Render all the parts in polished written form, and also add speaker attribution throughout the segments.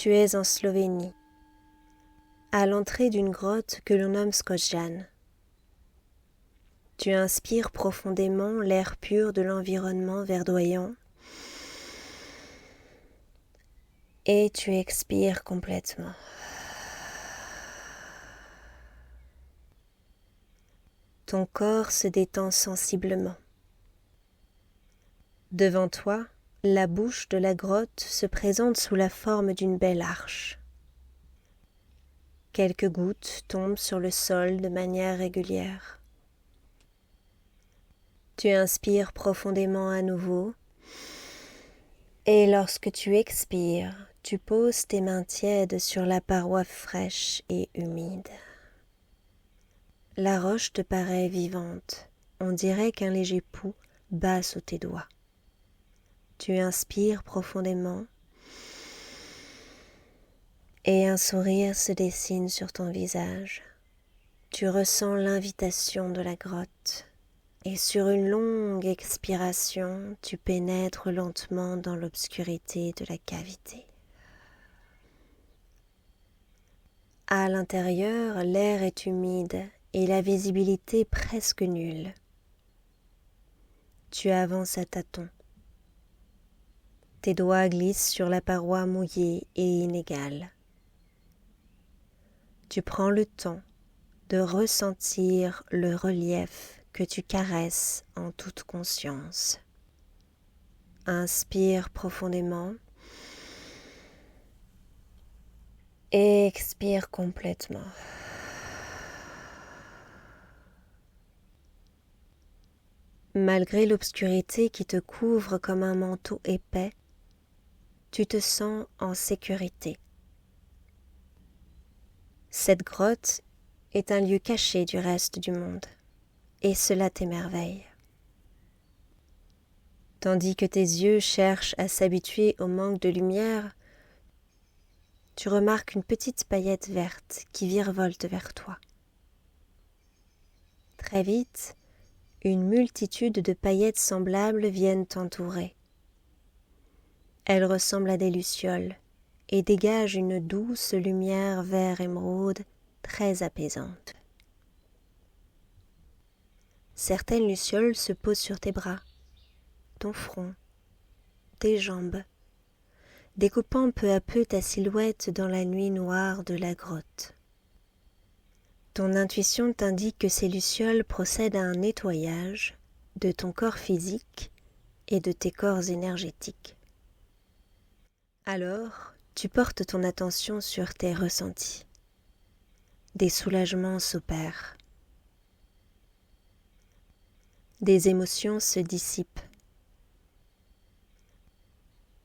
Speaker 1: Tu es en Slovénie, à l'entrée d'une grotte que l'on nomme Skocjan. Tu inspires profondément l'air pur de l'environnement verdoyant et tu expires complètement. Ton corps se détend sensiblement. Devant toi, la bouche de la grotte se présente sous la forme d'une belle arche. Quelques gouttes tombent sur le sol de manière régulière. Tu inspires profondément à nouveau et lorsque tu expires, tu poses tes mains tièdes sur la paroi fraîche et humide. La roche te paraît vivante, on dirait qu'un léger pouls bat sous tes doigts. Tu inspires profondément et un sourire se dessine sur ton visage. Tu ressens l'invitation de la grotte et sur une longue expiration, tu pénètres lentement dans l'obscurité de la cavité. À l'intérieur, l'air est humide et la visibilité presque nulle. Tu avances à tâtons. Tes doigts glissent sur la paroi mouillée et inégale. Tu prends le temps de ressentir le relief que tu caresses en toute conscience. Inspire profondément et expire complètement. Malgré l'obscurité qui te couvre comme un manteau épais, tu te sens en sécurité. Cette grotte est un lieu caché du reste du monde, et cela t'émerveille. Tandis que tes yeux cherchent à s'habituer au manque de lumière, tu remarques une petite paillette verte qui virevolte vers toi. Très vite, une multitude de paillettes semblables viennent t'entourer. Elles ressemblent à des lucioles et dégagent une douce lumière vert émeraude très apaisante. Certaines lucioles se posent sur tes bras, ton front, tes jambes, découpant peu à peu ta silhouette dans la nuit noire de la grotte. Ton intuition t'indique que ces lucioles procèdent à un nettoyage de ton corps physique et de tes corps énergétiques. Alors, tu portes ton attention sur tes ressentis. Des soulagements s'opèrent. Des émotions se dissipent.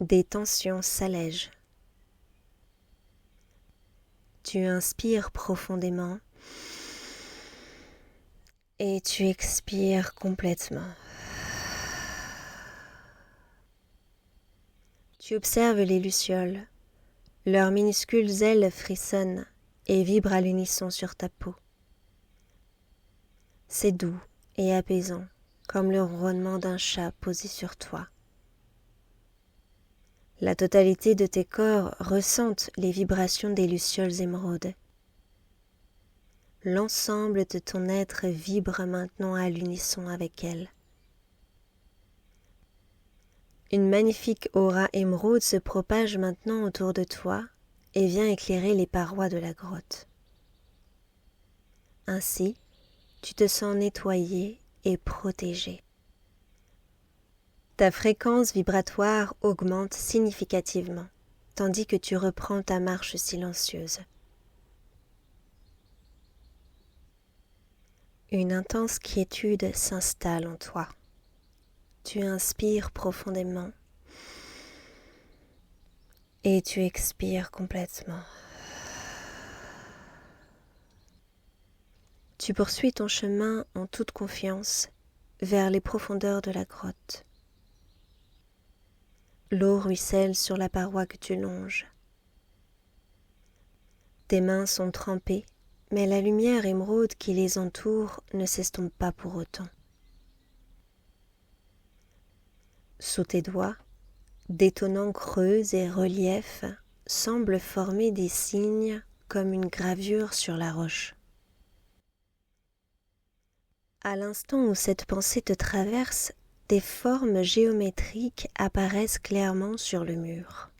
Speaker 1: Des tensions s'allègent. Tu inspires profondément et tu expires complètement. Tu observes les lucioles. Leurs minuscules ailes frissonnent et vibrent à l'unisson sur ta peau. C'est doux et apaisant, comme le ronronnement d'un chat posé sur toi. La totalité de tes corps ressentent les vibrations des lucioles émeraudes. L'ensemble de ton être vibre maintenant à l'unisson avec elles. Une magnifique aura émeraude se propage maintenant autour de toi et vient éclairer les parois de la grotte. Ainsi, tu te sens nettoyé et protégé. Ta fréquence vibratoire augmente significativement, tandis que tu reprends ta marche silencieuse. Une intense quiétude s'installe en toi. Tu inspires profondément et tu expires complètement. Tu poursuis ton chemin en toute confiance vers les profondeurs de la grotte. L'eau ruisselle sur la paroi que tu longes. Tes mains sont trempées, mais la lumière émeraude qui les entoure ne s'estompe pas pour autant. Sous tes doigts, d'étonnants creux et reliefs semble former des signes comme une gravure sur la roche. À l'instant où cette pensée te traverse, des formes géométriques apparaissent clairement sur le mur.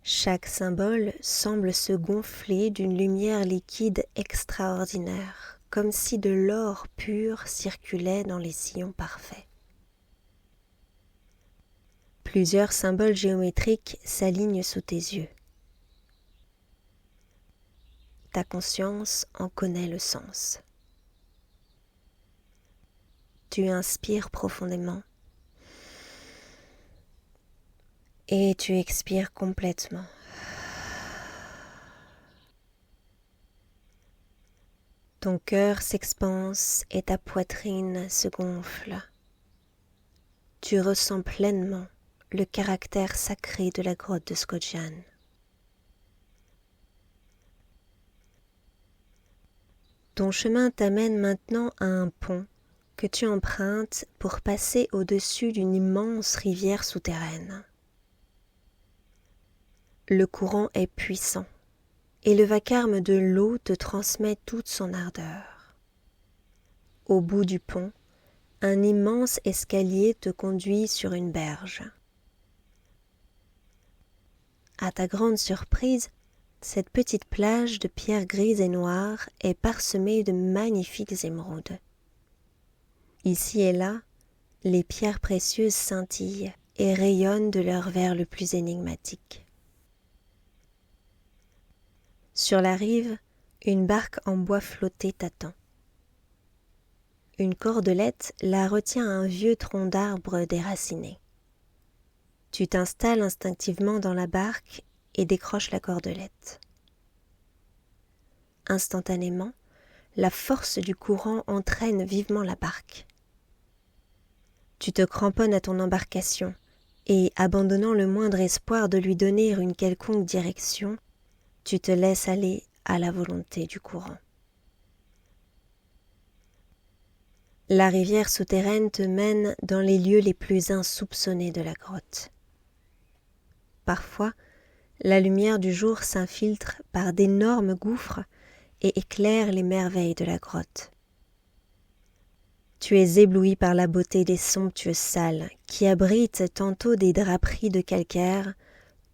Speaker 1: Chaque symbole semble se gonfler d'une lumière liquide extraordinaire, comme si de l'or pur circulait dans les sillons parfaits. Plusieurs symboles géométriques s'alignent sous tes yeux. Ta conscience en connaît le sens. Tu inspires profondément et tu expires complètement. Ton cœur s'expanse et ta poitrine se gonfle. Tu ressens pleinement le caractère sacré de la grotte de Skodjan. Ton chemin t'amène maintenant à un pont que tu empruntes pour passer au-dessus d'une immense rivière souterraine. Le courant est puissant et le vacarme de l'eau te transmet toute son ardeur. Au bout du pont, un immense escalier te conduit sur une berge. À ta grande surprise, cette petite plage de pierres grises et noires est parsemée de magnifiques émeraudes. Ici et là, les pierres précieuses scintillent et rayonnent de leur vert le plus énigmatique. Sur la rive, une barque en bois flotté t'attend. Une cordelette la retient à un vieux tronc d'arbre déraciné. Tu t'installes instinctivement dans la barque et décroches la cordelette. Instantanément, la force du courant entraîne vivement la barque. Tu te cramponnes à ton embarcation et, abandonnant le moindre espoir de lui donner une quelconque direction, tu te laisses aller à la volonté du courant. La rivière souterraine te mène dans les lieux les plus insoupçonnés de la grotte. Parfois, la lumière du jour s'infiltre par d'énormes gouffres et éclaire les merveilles de la grotte. Tu es ébloui par la beauté des somptueuses salles qui abritent tantôt des draperies de calcaire,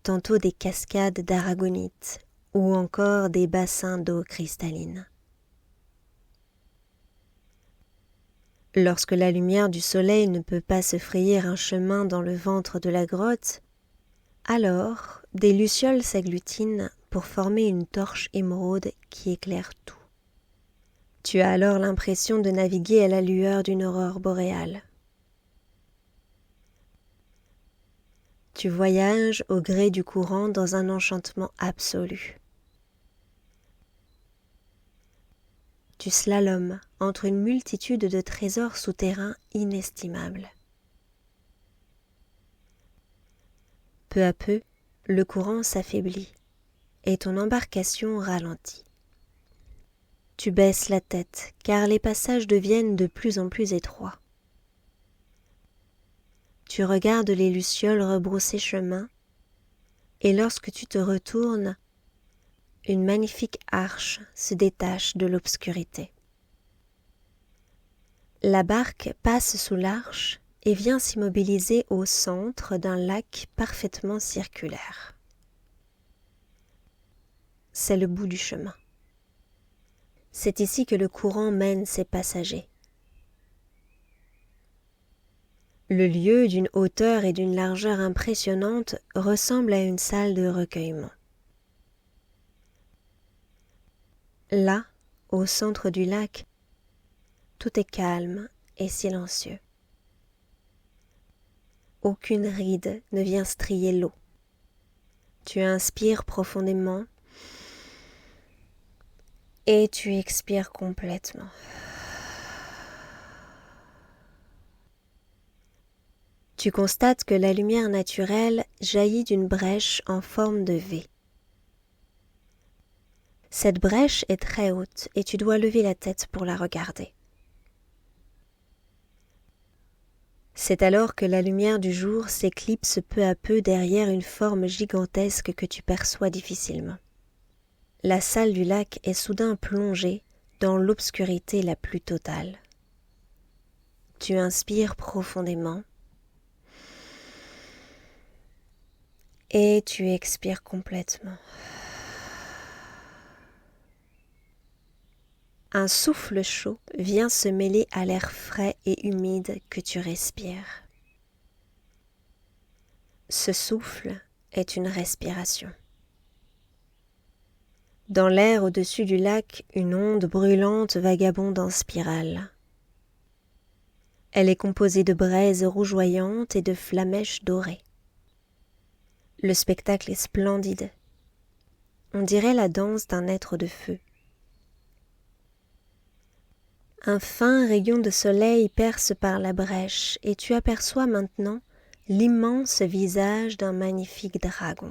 Speaker 1: tantôt des cascades d'aragonite ou encore des bassins d'eau cristalline. Lorsque la lumière du soleil ne peut pas se frayer un chemin dans le ventre de la grotte, alors des lucioles s'agglutinent pour former une torche émeraude qui éclaire tout. Tu as alors l'impression de naviguer à la lueur d'une aurore boréale. Tu voyages au gré du courant dans un enchantement absolu. Tu slalomes entre une multitude de trésors souterrains inestimables. Peu à peu, le courant s'affaiblit et ton embarcation ralentit. Tu baisses la tête car les passages deviennent de plus en plus étroits. Tu regardes les lucioles rebrousser chemin et lorsque tu te retournes, une magnifique arche se détache de l'obscurité. La barque passe sous l'arche et vient s'immobiliser au centre d'un lac parfaitement circulaire. C'est le bout du chemin. C'est ici que le courant mène ses passagers. Le lieu, d'une hauteur et d'une largeur impressionnantes, ressemble à une salle de recueillement. Là, au centre du lac, tout est calme et silencieux. Aucune ride ne vient strier l'eau. Tu inspires profondément et tu expires complètement. Tu constates que la lumière naturelle jaillit d'une brèche en forme de V. Cette brèche est très haute et tu dois lever la tête pour la regarder. C'est alors que la lumière du jour s'éclipse peu à peu derrière une forme gigantesque que tu perçois difficilement. La salle du lac est soudain plongée dans l'obscurité la plus totale. Tu inspires profondément et tu expires complètement. Un souffle chaud vient se mêler à l'air frais et humide que tu respires. Ce souffle est une respiration. Dans l'air au-dessus du lac, une onde brûlante vagabonde en spirale. Elle est composée de braises rougeoyantes et de flammèches dorées. Le spectacle est splendide. On dirait la danse d'un être de feu. Un fin rayon de soleil perce par la brèche et tu aperçois maintenant l'immense visage d'un magnifique dragon.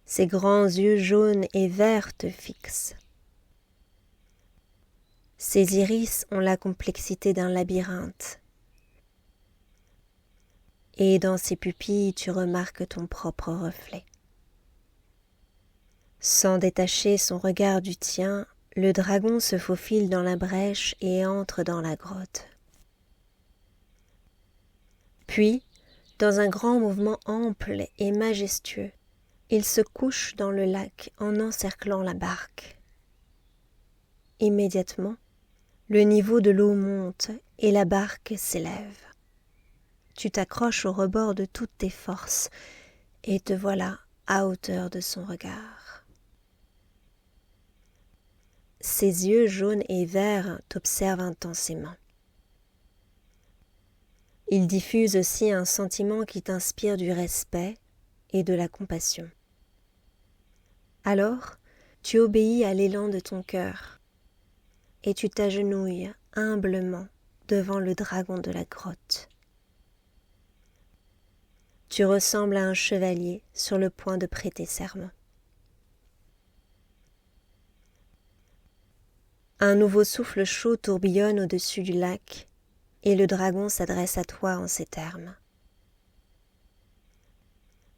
Speaker 1: Ses grands yeux jaunes et verts te fixent. Ses iris ont la complexité d'un labyrinthe. Et dans ses pupilles, tu remarques ton propre reflet. Sans détacher son regard du tien, le dragon se faufile dans la brèche et entre dans la grotte. Puis, dans un grand mouvement ample et majestueux, il se couche dans le lac en encerclant la barque. Immédiatement, le niveau de l'eau monte et la barque s'élève. Tu t'accroches au rebord de toutes tes forces et te voilà à hauteur de son regard. Ses yeux jaunes et verts t'observent intensément. Il diffuse aussi un sentiment qui t'inspire du respect et de la compassion. Alors, tu obéis à l'élan de ton cœur et tu t'agenouilles humblement devant le dragon de la grotte. Tu ressembles à un chevalier sur le point de prêter serment. Un nouveau souffle chaud tourbillonne au-dessus du lac et le dragon s'adresse à toi en ces termes.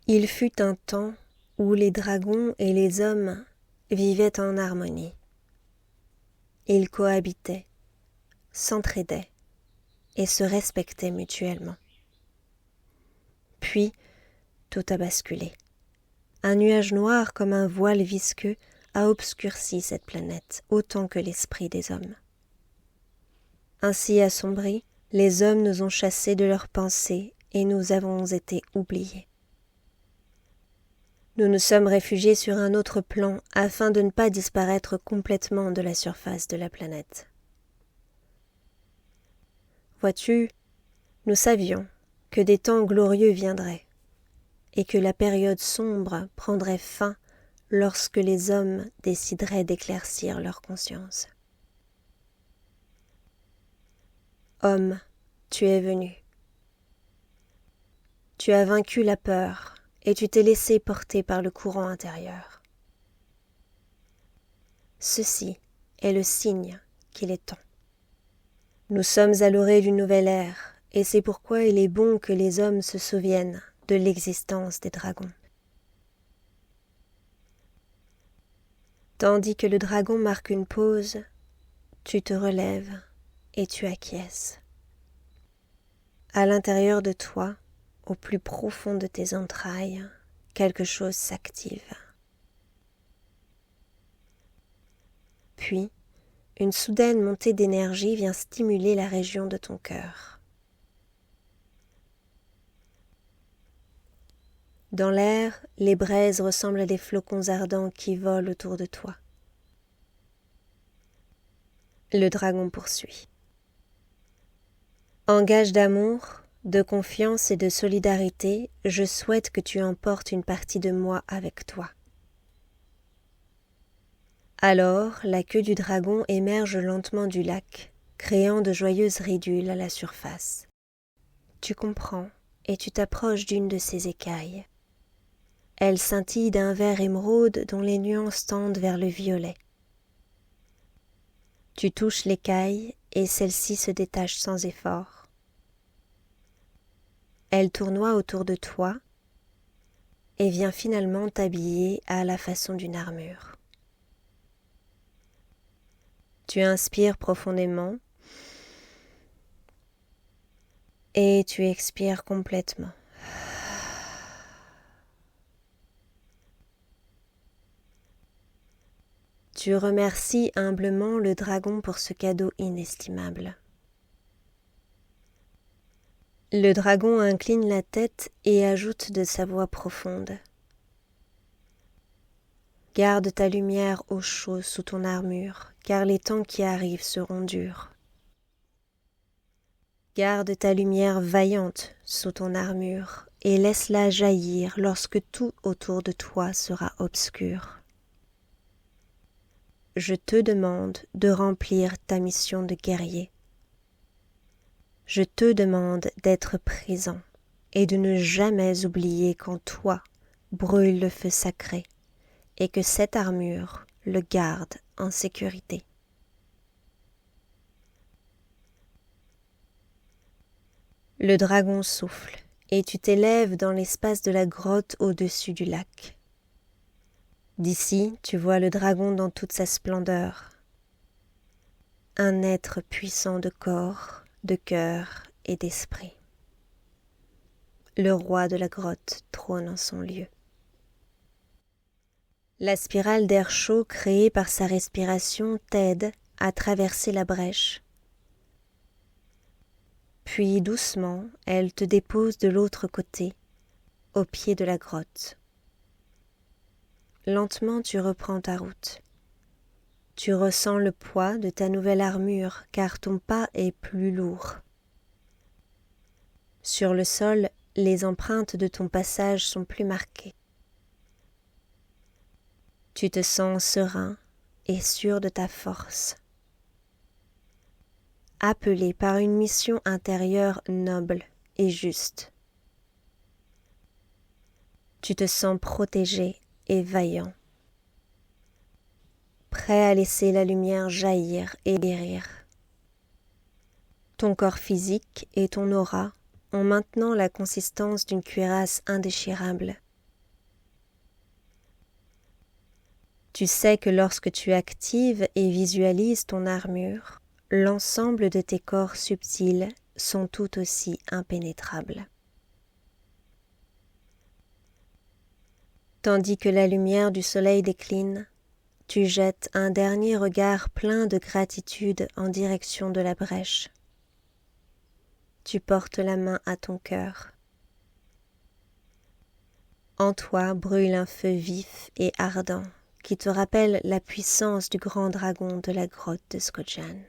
Speaker 1: Il fut un temps où les dragons et les hommes vivaient en harmonie. Ils cohabitaient, s'entraidaient et se respectaient mutuellement. Puis, tout a basculé. Un nuage noir comme un voile visqueux a obscurci cette planète autant que l'esprit des hommes. Ainsi assombris, les hommes nous ont chassés de leurs pensées et nous avons été oubliés. Nous nous sommes réfugiés sur un autre plan afin de ne pas disparaître complètement de la surface de la planète. Vois-tu, nous savions que des temps glorieux viendraient et que la période sombre prendrait fin lorsque les hommes décideraient d'éclaircir leur conscience. Homme, tu es venu. Tu as vaincu la peur et tu t'es laissé porter par le courant intérieur. Ceci est le signe qu'il est temps. Nous sommes à l'orée d'une nouvelle ère et c'est pourquoi il est bon que les hommes se souviennent de l'existence des dragons. Tandis que le dragon marque une pause, tu te relèves et tu acquiesces. À l'intérieur de toi, au plus profond de tes entrailles, quelque chose s'active. Puis, une soudaine montée d'énergie vient stimuler la région de ton cœur. Dans l'air, les braises ressemblent à des flocons ardents qui volent autour de toi. Le dragon poursuit. En gage d'amour, de confiance et de solidarité, je souhaite que tu emportes une partie de moi avec toi. Alors, la queue du dragon émerge lentement du lac, créant de joyeuses ridules à la surface. Tu comprends et tu t'approches d'une de ses écailles. Elle scintille d'un vert émeraude dont les nuances tendent vers le violet. Tu touches l'écaille et celle-ci se détache sans effort. Elle tournoie autour de toi et vient finalement t'habiller à la façon d'une armure. Tu inspires profondément et tu expires complètement. Tu remercies humblement le dragon pour ce cadeau inestimable. Le dragon incline la tête et ajoute de sa voix profonde. Garde ta lumière au chaud sous ton armure, car les temps qui arrivent seront durs. Garde ta lumière vaillante sous ton armure et laisse-la jaillir lorsque tout autour de toi sera obscur. Je te demande de remplir ta mission de guerrier. Je te demande d'être présent et de ne jamais oublier qu'en toi brûle le feu sacré et que cette armure le garde en sécurité. Le dragon souffle et tu t'élèves dans l'espace de la grotte au-dessus du lac. D'ici, tu vois le dragon dans toute sa splendeur. Un être puissant de corps, de cœur et d'esprit. Le roi de la grotte trône en son lieu. La spirale d'air chaud créée par sa respiration t'aide à traverser la brèche. Puis doucement, elle te dépose de l'autre côté, au pied de la grotte. Lentement, tu reprends ta route. Tu ressens le poids de ta nouvelle armure car ton pas est plus lourd. Sur le sol, les empreintes de ton passage sont plus marquées. Tu te sens serein et sûr de ta force. Appelé par une mission intérieure noble et juste. Tu te sens protégé et vaillant, prêt à laisser la lumière jaillir et guérir. Ton corps physique et ton aura ont maintenant la consistance d'une cuirasse indéchirable. Tu sais que lorsque tu actives et visualises ton armure, l'ensemble de tes corps subtils sont tout aussi impénétrables. Tandis que la lumière du soleil décline, tu jettes un dernier regard plein de gratitude en direction de la brèche. Tu portes la main à ton cœur. En toi brûle un feu vif et ardent qui te rappelle la puissance du grand dragon de la grotte de Scoggian.